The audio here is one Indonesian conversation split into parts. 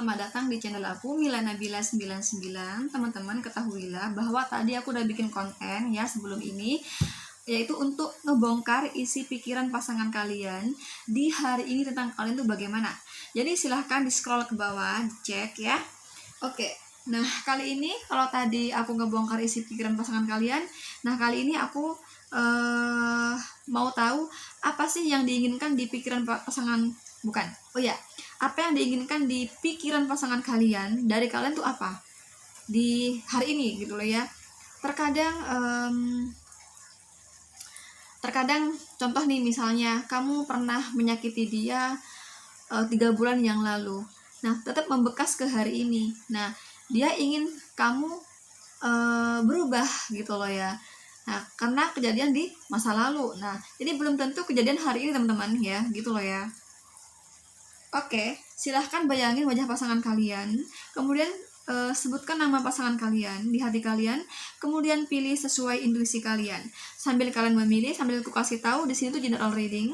selamat datang di channel aku Mila Nabila 99. Teman-teman ketahuilah bahwa tadi aku udah bikin konten ya sebelum ini, yaitu untuk ngebongkar isi pikiran pasangan kalian di hari ini tentang kalian tuh bagaimana. Jadi silahkan di scroll ke bawah, dicek ya. Oke, nah kali ini kalau tadi aku ngebongkar isi pikiran pasangan kalian, nah kali ini aku mau tahu apa sih yang diinginkan di pikiran pasangan, bukan, oh ya, apa yang diinginkan di pikiran pasangan kalian dari kalian tuh apa di hari ini gitu loh ya. Terkadang contoh nih, misalnya kamu pernah menyakiti dia 3 bulan yang lalu, nah tetap membekas ke hari ini. Nah dia ingin kamu berubah gitu loh ya. Nah karena kejadian di masa lalu, nah jadi belum tentu kejadian hari ini teman-teman ya, gitu loh ya. Oke, silahkan bayangin wajah pasangan kalian, kemudian sebutkan nama pasangan kalian di hati kalian, kemudian pilih sesuai intuisi kalian. Sambil kalian memilih, sambil aku kasih tahu di sini tuh general reading.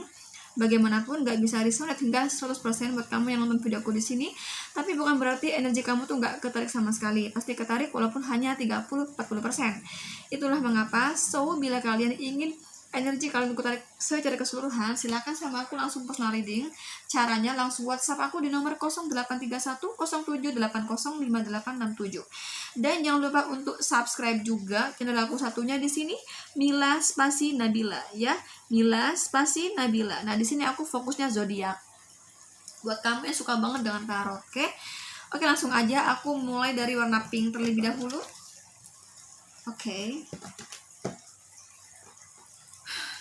Bagaimanapun gak bisa resonate hingga 100% buat kamu yang nonton videoku di sini, tapi bukan berarti energi kamu tuh gak ketarik sama sekali. Pasti ketarik walaupun hanya 30-40%. Itulah mengapa, so bila kalian ingin energi kalian ketarik secara keseluruhan, silakan sama aku langsung personal reading. Caranya langsung WhatsApp aku di nomor 0831 0780 5867. Dan jangan lupa untuk subscribe juga channel aku satunya di sini, Mila Spasi Nabila ya. Mila Spasi Nabila. Nah, di sini aku fokusnya zodiak. Buat kamu yang suka banget dengan tarot, oke? Oke, langsung aja aku mulai dari warna pink terlebih dahulu. Oke.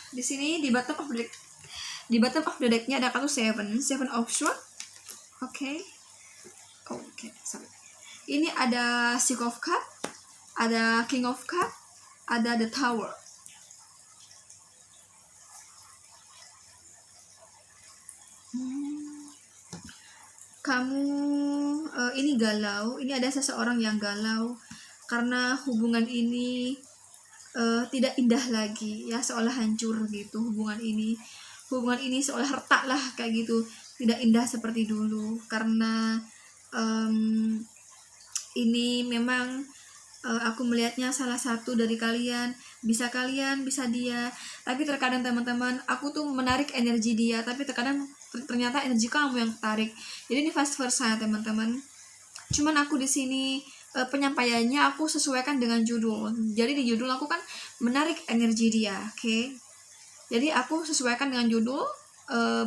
Di sini di bottom of the deck-nya ada kartu Seven of Swords. Oke. Sorry. Ini ada Six of Cup, ada King of Cup, ada The Tower. Kamu ini galau, ini ada seseorang yang galau karena hubungan ini tidak indah lagi ya, seolah hancur gitu hubungan ini seolah retak lah kayak gitu, tidak indah seperti dulu karena ini memang aku melihatnya salah satu dari kalian bisa dia, tapi terkadang teman-teman aku tuh menarik energi dia, tapi terkadang ternyata energi kamu yang tarik. Jadi ini vice versa teman-teman, cuman aku di sini penyampaiannya aku sesuaikan dengan judul. Jadi di judul aku kan menarik energi dia, oke? Jadi aku sesuaikan dengan judul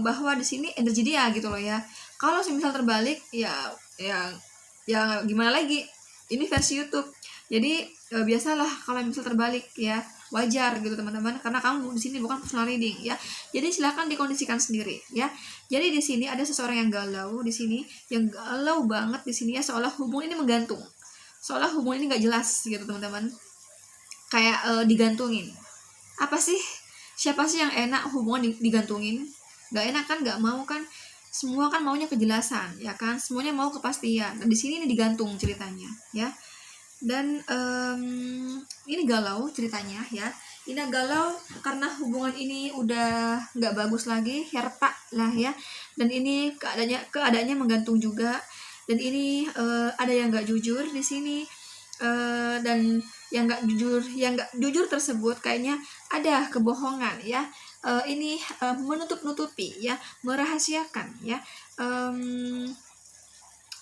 bahwa di sini energi dia gitu loh ya. Kalau misal terbalik ya gimana lagi? Ini versi YouTube. Jadi biasalah kalau misal terbalik ya, wajar gitu teman-teman, karena kamu di sini bukan personal reading ya. Jadi silahkan dikondisikan sendiri ya. Jadi di sini ada seseorang yang galau di sini, yang galau banget di sini ya, seolah hubungan ini menggantung. Seolah hubungan ini gak jelas gitu teman-teman, kayak digantungin. Apa sih, siapa sih yang enak hubungan digantungin? Gak enak kan, gak mau kan, semua kan maunya kejelasan ya kan, semuanya mau kepastian. Nah di sini ini digantung ceritanya ya. Dan ini galau ceritanya ya, ini galau karena hubungan ini udah gak bagus lagi ya, retak lah ya. Dan ini keadaannya menggantung juga. Dan ini ada yang nggak jujur di sini, dan yang nggak jujur tersebut kayaknya ada kebohongan ya. Ini menutup-nutupi ya, merahasiakan ya,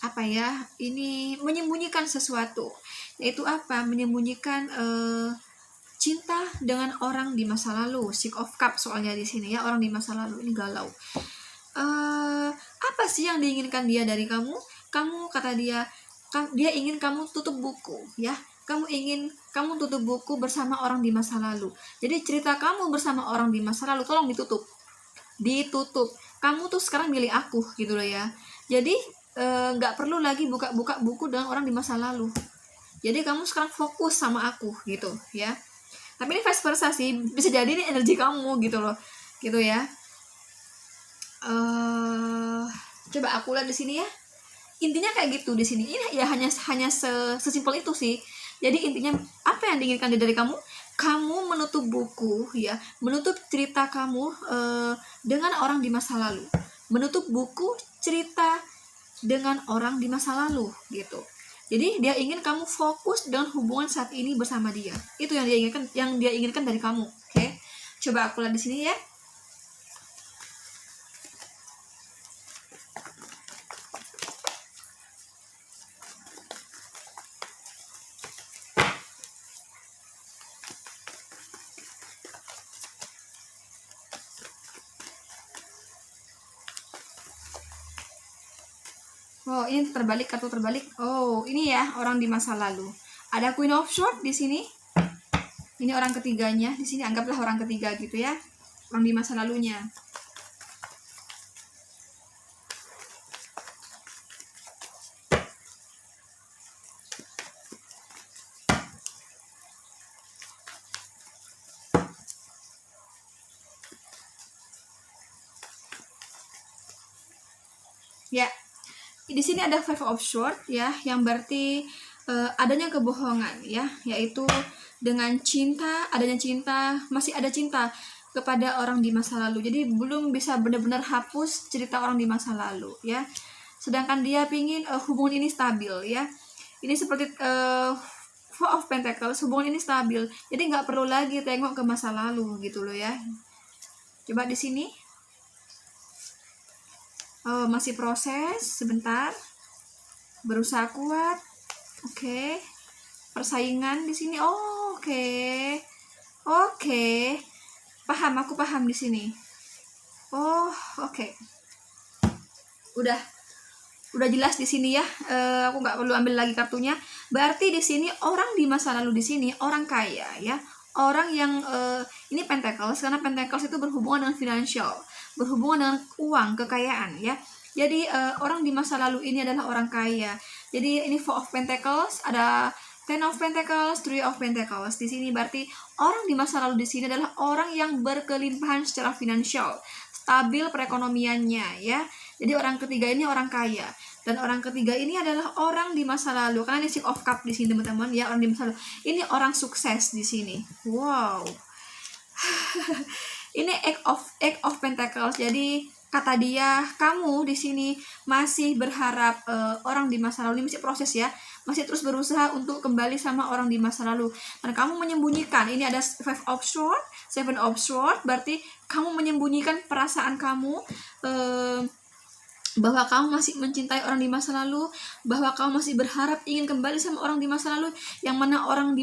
apa ya, ini menyembunyikan sesuatu, yaitu apa, menyembunyikan cinta dengan orang di masa lalu. Six of Cup soalnya di sini ya, orang di masa lalu ini galau. Apa sih yang diinginkan dia dari kamu? Kata dia ingin kamu tutup buku ya. Kamu ingin kamu tutup buku bersama orang di masa lalu. Jadi cerita kamu bersama orang di masa lalu tolong ditutup. Kamu tuh sekarang milih aku gitu loh ya. Jadi gak perlu lagi buka-buka buku dengan orang di masa lalu. Jadi kamu sekarang fokus sama aku gitu ya. Tapi ini vice versa sih, bisa jadi ini energi kamu gitu loh, gitu ya. Coba aku lihat di sini ya. Intinya kayak gitu di sini. Ini ya hanya sesimpel itu sih. Jadi intinya apa yang diinginkan dari kamu? Kamu menutup buku ya, menutup cerita kamu dengan orang di masa lalu. Menutup buku cerita dengan orang di masa lalu gitu. Jadi dia ingin kamu fokus dengan hubungan saat ini bersama dia. Itu yang dia inginkan dari kamu. Oke. Coba aku lihat di sini ya. Oh, ini terbalik, kartu terbalik. Oh, ini ya orang di masa lalu. Ada Queen of Swords di sini. Ini orang ketiganya. Di sini anggaplah orang ketiga gitu ya. Orang di masa lalunya. Ya. Di sini ada Five of Swords ya, yang berarti adanya kebohongan ya, yaitu dengan cinta, adanya cinta, masih ada cinta kepada orang di masa lalu. Jadi belum bisa benar-benar hapus cerita orang di masa lalu ya. Sedangkan dia pingin hubungan ini stabil ya. Ini seperti Four of Pentacles, hubungan ini stabil. Jadi nggak perlu lagi tengok ke masa lalu gitu loh ya. Coba di sini. Oh, masih proses, sebentar. Berusaha kuat. Oke. Persaingan di sini. Oh, oke. Oke. Paham, aku paham di sini. Oh, oke. Udah jelas di sini ya. Aku nggak perlu ambil lagi kartunya. Berarti di sini orang di masa lalu di sini orang kaya ya. Orang yang ini Pentacles, karena Pentacles itu berhubungan dengan financial, berhubungan dengan uang, kekayaan ya. Jadi orang di masa lalu ini adalah orang kaya. Jadi ini Four of Pentacles, ada Ten of Pentacles, Three of Pentacles. Di sini berarti orang di masa lalu di sini adalah orang yang berkelimpahan secara finansial, stabil perekonomiannya ya. Jadi orang ketiga ini orang kaya. Dan orang ketiga ini adalah orang di masa lalu. Karena ini Six of Cup di sini teman-teman ya, orang di masa lalu. Ini orang sukses di sini. Wow. Ini Eight of Pentacles. Jadi kata dia, kamu di sini masih berharap orang di masa lalu ini masih proses ya, masih terus berusaha untuk kembali sama orang di masa lalu. Dan kamu menyembunyikan. Ini ada Five of Swords, Seven of Swords. Berarti kamu menyembunyikan perasaan kamu. Bahwa kamu masih mencintai orang di masa lalu, bahwa kamu masih berharap ingin kembali sama orang di masa lalu, yang mana orang di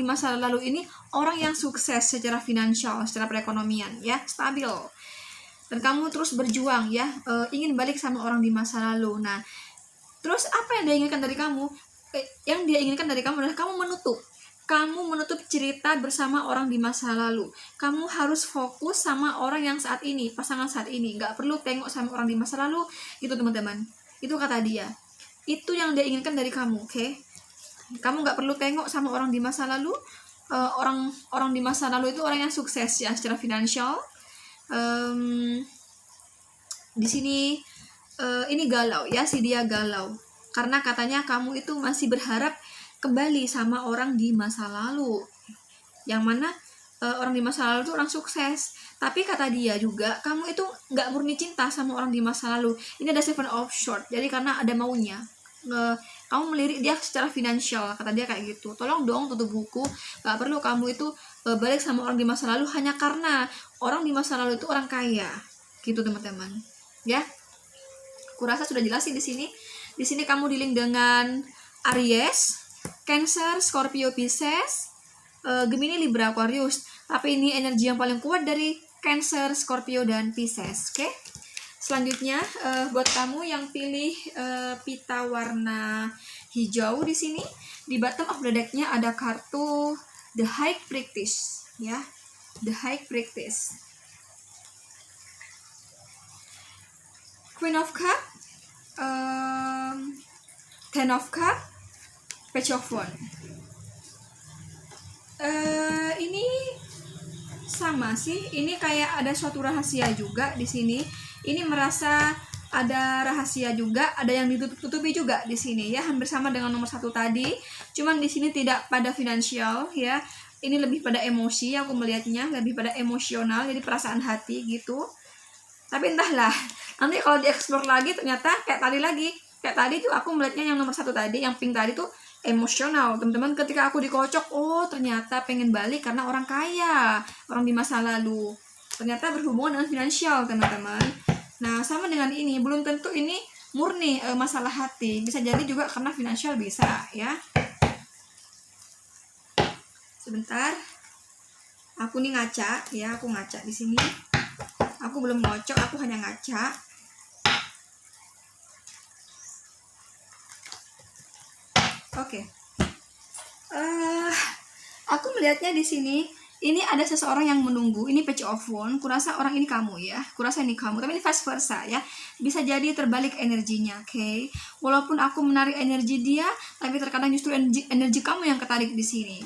masa lalu ini orang yang sukses secara finansial, secara perekonomian ya, stabil. Dan kamu terus berjuang ya, ingin balik sama orang di masa lalu. Nah, terus apa yang dia inginkan dari kamu? Yang dia inginkan dari kamu adalah kamu menutup cerita bersama orang di masa lalu. Kamu harus fokus sama orang yang saat ini, pasangan saat ini. Nggak perlu tengok sama orang di masa lalu, gitu teman-teman. Itu kata dia. Itu yang dia inginkan dari kamu, oke? Kamu nggak perlu tengok sama orang di masa lalu. Orang di masa lalu itu orang yang sukses ya, secara finansial. Di sini ini galau ya, si dia galau. Karena katanya kamu itu masih berharap kembali sama orang di masa lalu, yang mana orang di masa lalu itu orang sukses. Tapi kata dia juga, kamu itu nggak murni cinta sama orang di masa lalu. Ini ada Seven of Swords, jadi karena ada maunya, kamu melirik dia secara finansial, kata dia kayak gitu. Tolong dong tutup buku, nggak perlu kamu itu balik sama orang di masa lalu hanya karena orang di masa lalu itu orang kaya, gitu teman-teman. Ya, kurasa sudah jelas sih di sini. Di sini kamu dealing dengan Aries, Cancer, Scorpio, Pisces, Gemini, Libra, Aquarius. Tapi ini energi yang paling kuat dari Cancer, Scorpio, dan Pisces. Oke. Selanjutnya buat kamu yang pilih pita warna hijau di sini, di bottom of the deck-nya ada kartu The High Priestess ya. The High Priestess. Queen of Cup, Ten of Cup, Page of Wands. Ini sama sih. Ini kayak ada suatu rahasia juga di sini. Ini merasa ada rahasia juga, ada yang ditutupi juga di sini ya, hampir sama dengan nomor 1 tadi. Cuman di sini tidak pada finansial ya. Ini lebih pada emosi, aku melihatnya lebih pada emosional, jadi perasaan hati gitu. Tapi entahlah, Nanti kalau dieksplor lagi ternyata kayak tadi tuh aku melihatnya yang nomor 1 tadi, yang pink tadi tuh emosional teman-teman. Ketika aku dikocok, oh ternyata pengen balik karena orang kaya, orang di masa lalu, ternyata berhubungan dengan finansial teman-teman. Nah sama dengan ini, belum tentu ini murni masalah hati, bisa jadi juga karena finansial, bisa ya. Sebentar, aku nih ngaca ya, aku ngaca di sini, aku belum ngocok, aku hanya ngaca. Oke. Aku melihatnya di sini, ini ada seseorang yang menunggu. Ini page of wand, kurasa orang ini kamu ya, kurasa ini kamu, tapi ini vice versa ya, bisa jadi terbalik energinya. Oke. Walaupun aku menarik energi dia, tapi terkadang justru energi kamu yang ketarik di sini.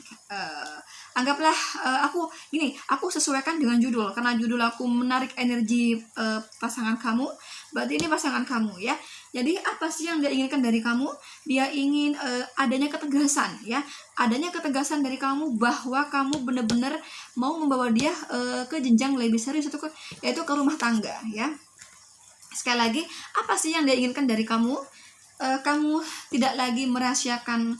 Anggaplah aku sesuaikan dengan judul, karena judul aku menarik energi pasangan kamu, berarti ini pasangan kamu ya. Jadi apa sih yang dia inginkan dari kamu? Dia ingin adanya ketegasan ya, adanya ketegasan dari kamu bahwa kamu benar-benar mau membawa dia ke jenjang lebih serius, yaitu ke rumah tangga ya. Sekali lagi, apa sih yang dia inginkan dari kamu? Kamu tidak lagi merahasiakan,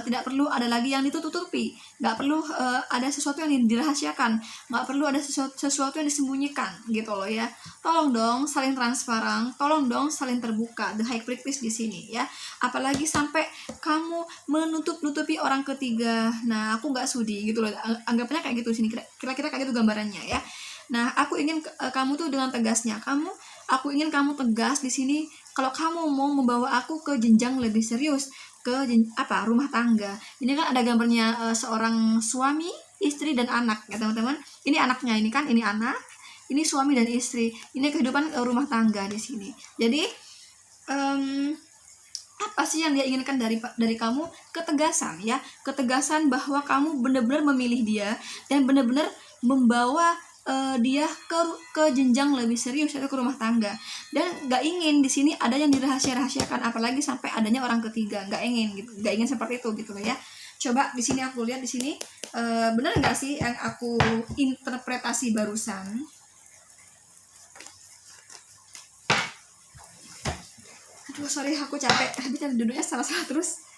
tidak perlu ada lagi yang ditutupi, nggak perlu ada sesuatu yang dirahasiakan, nggak perlu ada sesuatu yang disembunyikan gitu loh ya. Tolong dong saling transparan, tolong dong saling terbuka, the high priestess di sini ya. Apalagi sampai kamu menutup-nutupi orang ketiga, nah aku nggak sudi gitu loh, anggapnya kayak gitu sini, kira-kira kayak gitu gambarannya ya. Nah aku ingin kamu tuh dengan tegasnya, aku ingin kamu tegas di sini. Kalau kamu mau membawa aku ke jenjang lebih serius, ke rumah tangga. Ini kan ada gambarnya seorang suami, istri dan anak ya teman-teman. Ini anaknya, ini kan, ini anak, ini suami dan istri. Ini kehidupan rumah tangga di sini. Jadi apa sih yang dia inginkan dari kamu? Ketegasan ya, ketegasan bahwa kamu benar-benar memilih dia dan benar-benar membawa dia ke jenjang lebih serius, yaitu ke rumah tangga. Dan nggak ingin di sini ada yang dirahasiakan, apalagi sampai adanya orang ketiga. Nggak ingin gitu, nggak ingin seperti itu gitu ya. Coba di sini aku lihat di sini, benar nggak sih yang aku interpretasi barusan? Aduh sorry, aku capek, habis duduknya salah-salah terus.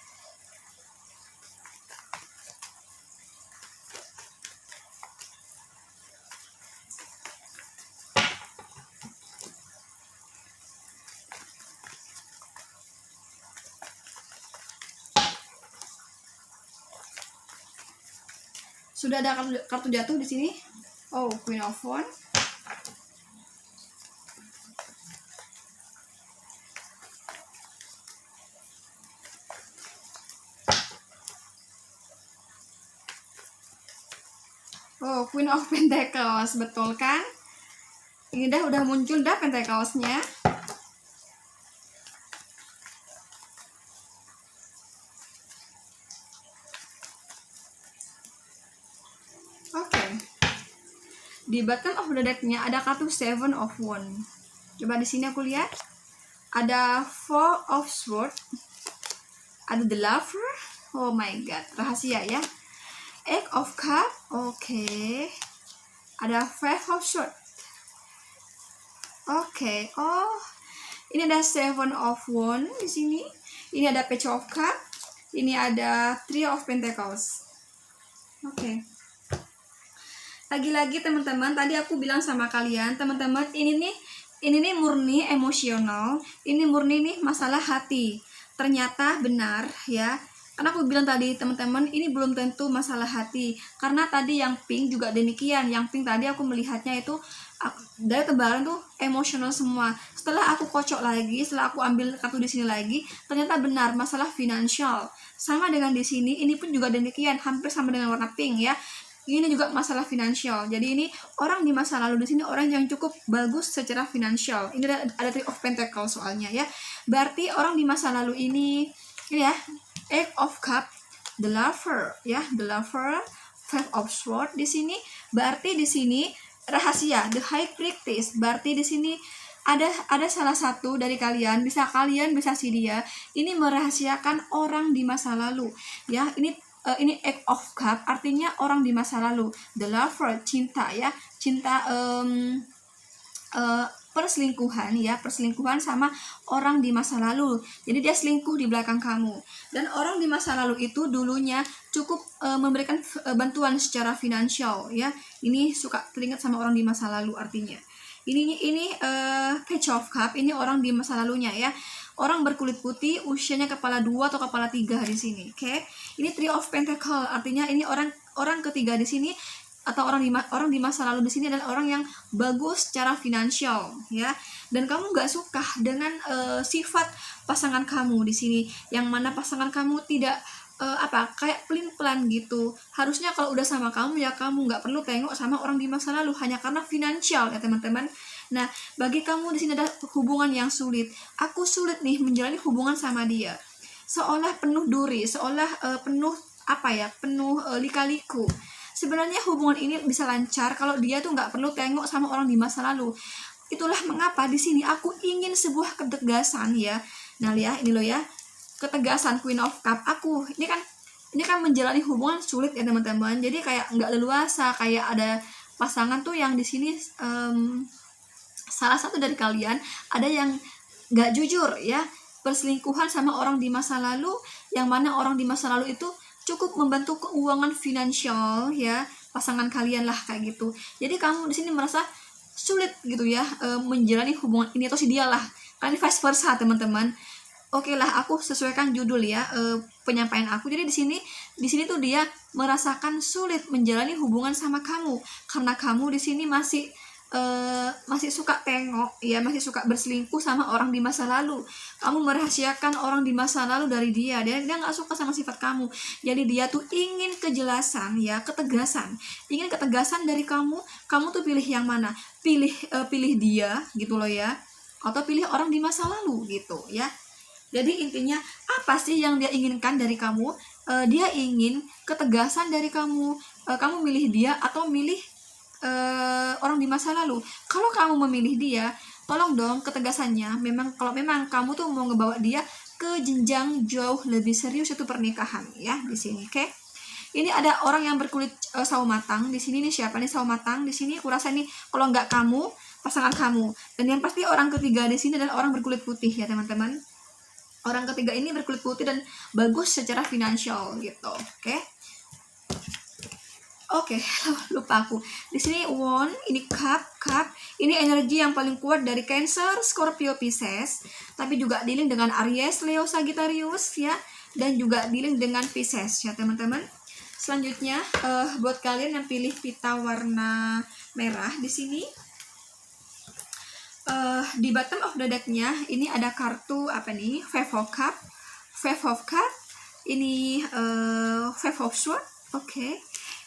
Sudah ada kartu jatuh di sini. Oh, Queen of Wands. Oh, Queen of Pentacles, betul kan? Ini udah muncul Pentacles-nya. Di bottom of the deck-nya ada kartu Seven of Wands. Coba di sini aku lihat. Ada Four of Swords. Ada The Lover. Oh my god, rahasia ya. Eight of Cups. Oke. Ada Five of Swords. Oke. Oh, ini ada Seven of Wands di sini. Ini ada Page of Cups. Ini ada Three of Pentacles. Oke. Lagi-lagi teman-teman, tadi aku bilang sama kalian, teman-teman, ini nih murni emosional, ini murni nih masalah hati. Ternyata benar ya, karena aku bilang tadi teman-teman, ini belum tentu masalah hati, karena tadi yang pink juga demikian. Yang pink tadi aku melihatnya itu dari tebaran tuh emosional semua. Setelah aku kocok lagi, setelah aku ambil kartu di sini lagi, ternyata benar masalah finansial. Sama dengan di sini, ini pun juga demikian, hampir sama dengan warna pink ya. Ini juga masalah finansial. Jadi ini orang di masa lalu di sini orang yang cukup bagus secara finansial. Ini ada Three of Pentacles soalnya ya. Berarti orang di masa lalu ini ya, Eight of Cups, The Lover ya, The Lover, Five of Swords di sini. Berarti di sini rahasia, the high priestess. Berarti di sini ada salah satu dari kalian, bisa si dia, ini merahasiakan orang di masa lalu ya. Ini Eight of Cups artinya orang di masa lalu. The Lover, cinta ya, cinta perselingkuhan ya, perselingkuhan sama orang di masa lalu. Jadi dia selingkuh di belakang kamu. Dan orang di masa lalu itu dulunya cukup memberikan bantuan secara finansial ya. Ini suka teringat sama orang di masa lalu artinya. Ini Page of Cup, ini orang di masa lalunya ya. Orang berkulit putih, usianya kepala 2 atau kepala 3 di sini. Oke. Ini Three of Pentacle, artinya ini orang ketiga di sini, atau orang di masa lalu di sini adalah orang yang bagus secara finansial ya. Dan kamu nggak suka dengan sifat pasangan kamu di sini, yang mana pasangan kamu tidak kayak pelin-pelan gitu. Harusnya kalau udah sama kamu ya kamu nggak perlu tengok sama orang di masa lalu hanya karena finansial ya teman-teman. Nah, bagi kamu di sini ada hubungan yang sulit. Aku sulit nih menjalani hubungan sama dia. Seolah penuh duri, seolah penuh lika-liku. Sebenarnya hubungan ini bisa lancar kalau dia tuh nggak perlu tengok sama orang di masa lalu. Itulah mengapa di sini aku ingin sebuah ketegasan ya. Nah, lihat ini loh ya. Ketegasan Queen of Cup. Ini kan menjalani hubungan sulit ya teman-teman. Jadi kayak nggak leluasa, kayak ada pasangan tuh yang di sini salah satu dari kalian ada yang nggak jujur ya, perselingkuhan sama orang di masa lalu, yang mana orang di masa lalu itu cukup membantu keuangan finansial ya pasangan kalian lah kayak gitu. Jadi kamu di sini merasa sulit gitu ya menjalani hubungan ini, atau si dia lah, kan vice versa teman-teman. Oke lah, aku sesuaikan judul ya penyampaian aku. Jadi di sini tuh dia merasakan sulit menjalani hubungan sama kamu karena kamu di sini masih suka tengok ya, masih suka berselingkuh sama orang di masa lalu. Kamu merahasiakan orang di masa lalu dari dia nggak suka sama sifat kamu. Jadi dia tuh ingin kejelasan ya, ingin ketegasan dari kamu. Kamu tuh pilih yang mana? Pilih dia gitu loh ya, atau pilih orang di masa lalu gitu ya. Jadi intinya apa sih yang dia inginkan dari kamu? Dia ingin ketegasan dari kamu. Kamu milih dia atau milih orang di masa lalu. Kalau kamu memilih dia, tolong dong ketegasannya. Kalau memang kamu tuh mau ngebawa dia ke jenjang jauh lebih serius, itu pernikahan ya di sini. Oke. Ini ada orang yang berkulit sawo matang di sini. Nih siapa nih sawo matang di sini? Kurasa nih kalau nggak kamu, pasangan kamu. Dan yang pasti orang ketiga di sini adalah orang berkulit putih ya teman-teman. Orang ketiga ini berkulit putih dan bagus secara finansial gitu. Oke, lupa aku. Di sini Wand, ini cup. Ini energi yang paling kuat dari Cancer, Scorpio, Pisces. Tapi juga dealing dengan Aries, Leo, Sagittarius ya, dan juga dealing dengan Pisces ya teman-teman. Selanjutnya buat kalian yang pilih pita warna merah di sini. Di bottom of the deck-nya ini ada kartu Five of Cup. Ini Five of Swords. Oke.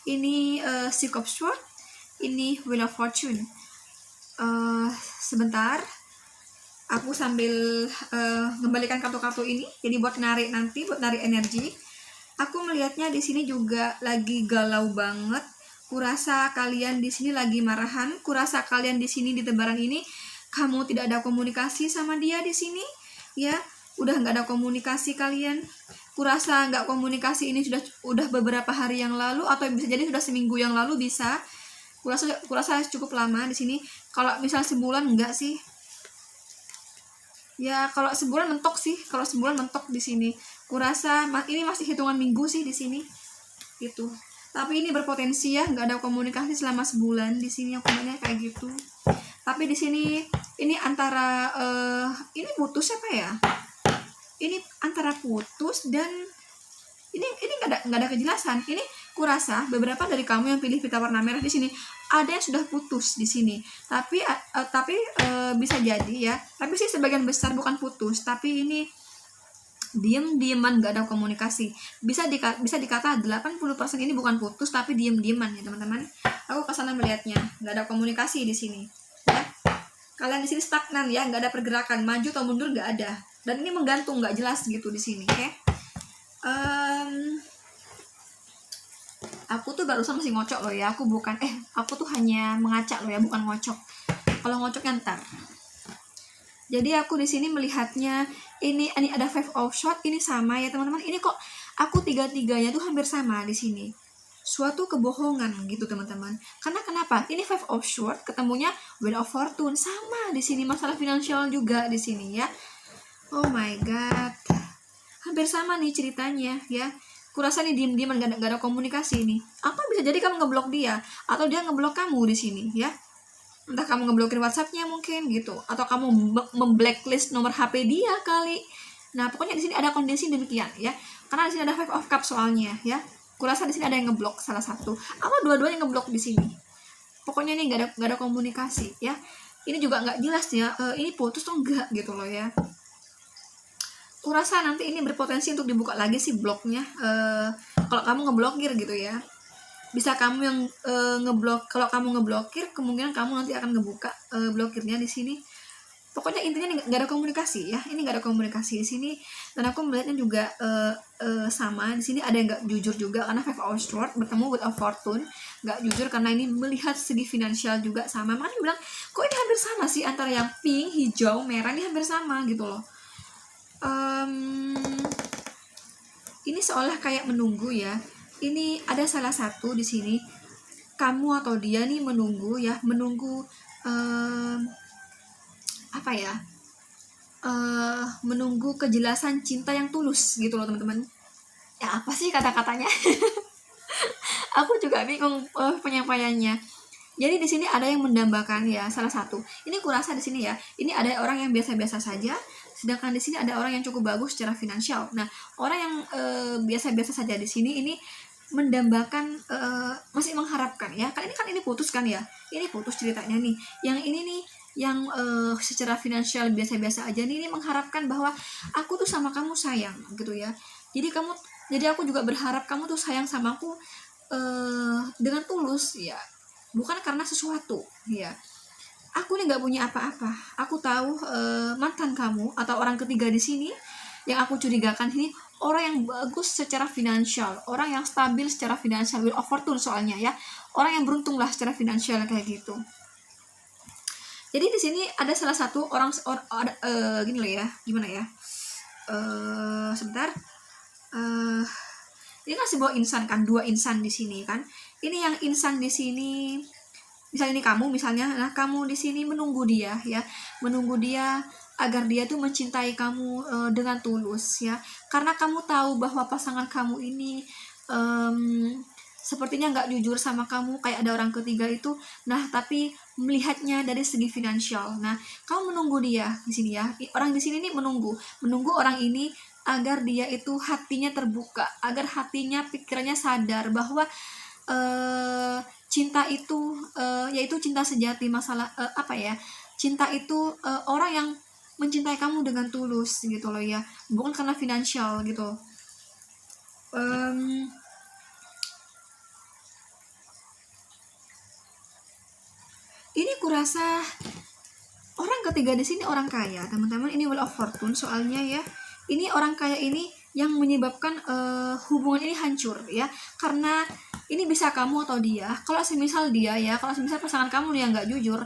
Ini Six of Swords. Ini Wheel of Fortune. Sebentar, aku sambil mengembalikan kartu-kartu ini. Jadi buat narik energi. Aku melihatnya di sini juga lagi galau banget. Kurasa kalian di sini lagi marahan. Kurasa kalian di sini di tebaran ini kamu tidak ada komunikasi sama dia di sini, ya, udah nggak ada komunikasi kalian. Kurasa nggak komunikasi ini udah beberapa hari yang lalu, atau bisa jadi sudah seminggu yang lalu bisa. Kurasa cukup lama di sini. Kalau misal sebulan enggak sih? Ya kalau sebulan mentok sih. Kalau sebulan mentok di sini. Kurasa ini masih hitungan minggu sih di sini, gitu. Tapi ini berpotensi ya nggak ada komunikasi selama sebulan di sini. Aku banyak kayak gitu. Tapi di sini ini antara ini putus apa ya? Ini antara putus dan ini nggak ada kejelasan. Ini kurasa beberapa dari kamu yang pilih pita warna merah di sini ada yang sudah putus di sini. Tapi bisa jadi ya. Tapi sih sebagian besar bukan putus, tapi ini diem-dieman, nggak ada komunikasi. Bisa dikata 80% ini bukan putus tapi diem-dieman ya teman-teman. Aku kesana melihatnya nggak ada komunikasi di sini. Ya. Kalian di sini stagnan ya, nggak ada pergerakan, maju atau mundur nggak ada. Dan ini menggantung, nggak jelas gitu di sini. Oke. Aku tuh barusan masih ngocok loh ya. Aku tuh hanya mengacak loh ya, bukan ngocok. Kalau ngocoknya ntar. Jadi aku di sini melihatnya ini ada Five of Swords, ini sama ya teman-teman. Ini kok aku tiga-tiganya tuh hampir sama di sini. suatu kebohongan gitu teman-teman. Karena kenapa? Ini Five of Swords ketemunya Wheel of Fortune, sama di sini masalah finansial juga di sini ya. Oh my god, hampir sama nih ceritanya ya. Kurasa nih diem-dieman, gak ada komunikasi nih. Apa bisa jadi kamu ngeblok dia, atau dia ngeblok kamu di sini ya? Entah kamu ngeblokir WhatsApp-nya mungkin gitu, atau kamu memblacklist nomor HP dia kali. Nah pokoknya di sini ada kondisi demikian ya. Karena di sini ada Five of Cups soalnya ya. Kurasa di sini ada yang ngeblok salah satu, atau dua-duanya ngeblok di sini. Pokoknya ini gak ada komunikasi ya. Ini juga nggak jelas ya. Ini putus tuh enggak gitu loh ya. Kurasa nanti ini berpotensi untuk dibuka lagi sih bloknya, kalau kamu ngeblokir gitu ya. Bisa kamu yang ngeblok. Kalau kamu ngeblokir, kemungkinan kamu nanti akan ngebuka blokirnya di sini. Pokoknya intinya nggak ada komunikasi ya. Ini nggak ada komunikasi di sini. Dan aku melihatnya juga sama di sini ada yang nggak jujur juga, karena Five of Swords bertemu with a Fortune. Nggak jujur karena ini melihat segi finansial juga sama. Makanya bilang kok ini hampir sama sih antara yang pink, hijau, merah, ini hampir sama gitu loh. Ini seolah kayak menunggu ya. Ini ada salah satu di sini, kamu atau dia nih menunggu ya, menunggu apa ya? Menunggu kejelasan cinta yang tulus gitu loh teman-teman. Ya apa sih kata-katanya? Aku juga bingung penyampaiannya. Jadi di sini ada yang mendambakan ya, salah satu. Ini kurasa di sini ya. Ini ada orang yang biasa-biasa saja, sedangkan di sini ada orang yang cukup bagus secara finansial. Nah, orang yang biasa-biasa saja di sini ini mendambakan, masih mengharapkan ya. Kan ini putus kan ya. Ini putus ceritanya nih. Yang ini nih yang secara finansial biasa-biasa aja nih, ini mengharapkan bahwa aku tuh sama kamu sayang gitu ya. Jadi aku juga berharap kamu tuh sayang sama aku dengan tulus ya. Bukan karena sesuatu ya. Aku nih nggak punya apa-apa. Aku tahu mantan kamu atau orang ketiga di sini yang aku curigakan ini orang yang bagus secara finansial, orang yang stabil secara finansial, Wheel of Fortune soalnya ya. Orang yang beruntung lah secara finansial kayak gitu. Jadi di sini ada salah satu orang gini loh ya, gimana ya? Sebentar. Ini kan sebuah insan kan, dua insan di sini kan. Ini yang insan di sini, misalnya ini kamu misalnya, nah kamu di sini menunggu dia ya, menunggu dia agar dia tuh mencintai kamu dengan tulus ya, karena kamu tahu bahwa pasangan kamu ini sepertinya nggak jujur sama kamu, kayak ada orang ketiga itu. Nah tapi melihatnya dari segi finansial. Nah kamu menunggu dia di sini ya, orang di sini nih menunggu orang ini agar dia itu hatinya terbuka, agar hatinya, pikirannya sadar bahwa cinta itu yaitu cinta sejati. Masalah apa ya, cinta itu orang yang mencintai kamu dengan tulus gitu loh ya, bukan karena finansial gitu. Ini kurasa orang ketiga di sini orang kaya teman-teman. Ini Wheel of Fortune soalnya ya. Ini orang kaya ini yang menyebabkan hubungan ini hancur ya, karena ini bisa kamu atau dia. Kalau semisal dia ya, kalau semisal pasangan kamu yang nggak jujur,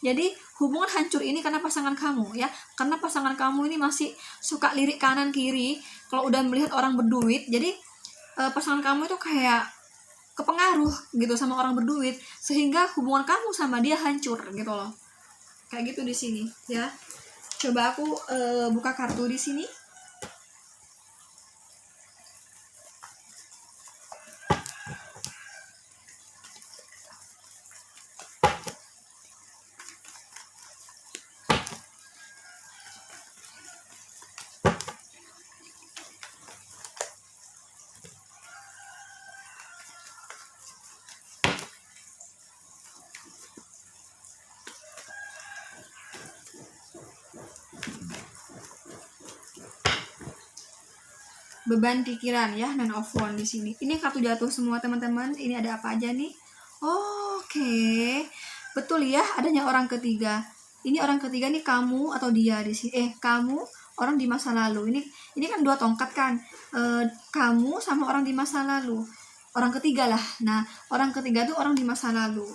jadi hubungan hancur ini karena pasangan kamu ya, karena pasangan kamu ini masih suka lirik kanan kiri. Kalau udah melihat orang berduit, jadi pasangan kamu itu kayak kepengaruh gitu sama orang berduit, sehingga hubungan kamu sama dia hancur gitu loh. Kayak gitu di sini ya. Coba aku buka kartu di sini. Beban pikiran ya, Nine of Wands di sini. Ini kartu jatuh semua teman-teman. Ini ada apa aja nih? Oke. Betul ya, adanya orang ketiga. Ini orang ketiga nih kamu atau dia di sini. Kamu orang di masa lalu. Ini kan dua tongkat kan. Kamu sama orang di masa lalu. Orang ketiga lah. Nah, orang ketiga tuh orang di masa lalu.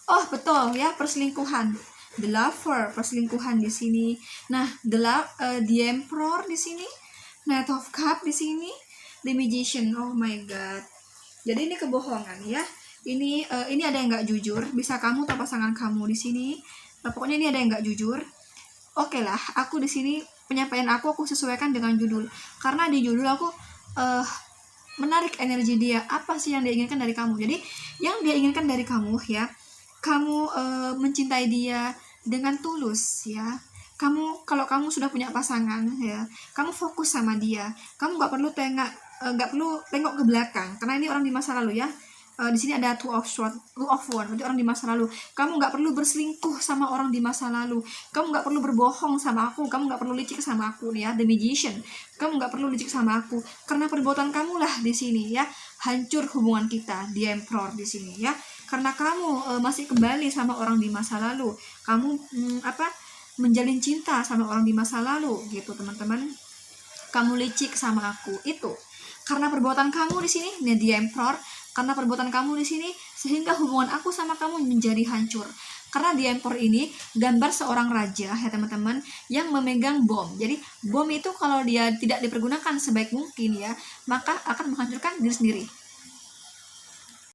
Oh, betul ya, perselingkuhan. The Lover, perselingkuhan di sini. Nah, The Emperor di sini. Knight of Cup di sini. The Magician. Oh my god. Jadi ini kebohongan ya. Ini ada yang nggak jujur. Bisa kamu atau pasangan kamu di sini. Pokoknya ini ada yang nggak jujur. Oke lah, aku di sini penyampaian aku sesuaikan dengan judul. Karena di judul aku menarik energi dia. Apa sih yang dia inginkan dari kamu? Jadi yang dia inginkan dari kamu ya, kamu mencintai dia dengan tulus ya. Kalau kamu sudah punya pasangan ya, kamu fokus sama dia. Kamu nggak perlu tengok ke belakang, karena ini orang di masa lalu ya. Di sini ada two of one, berarti orang di masa lalu. Kamu nggak perlu berselingkuh sama orang di masa lalu. Kamu nggak perlu berbohong sama aku. Kamu nggak perlu licik sama aku nih ya, The Magician. Kamu nggak perlu licik sama aku, karena perbuatan kamu lah di sini ya hancur hubungan kita, The Emperor di sini ya. Karena kamu masih kembali sama orang di masa lalu. Kamu menjalin cinta sama orang di masa lalu gitu teman-teman. Kamu licik sama aku itu karena perbuatan kamu di sini, nih The Emperor. Karena perbuatan kamu di sini sehingga hubungan aku sama kamu menjadi hancur. Karena The Emperor ini gambar seorang raja ya teman-teman, yang memegang bom. Jadi bom itu kalau dia tidak dipergunakan sebaik mungkin ya, maka akan menghancurkan diri sendiri.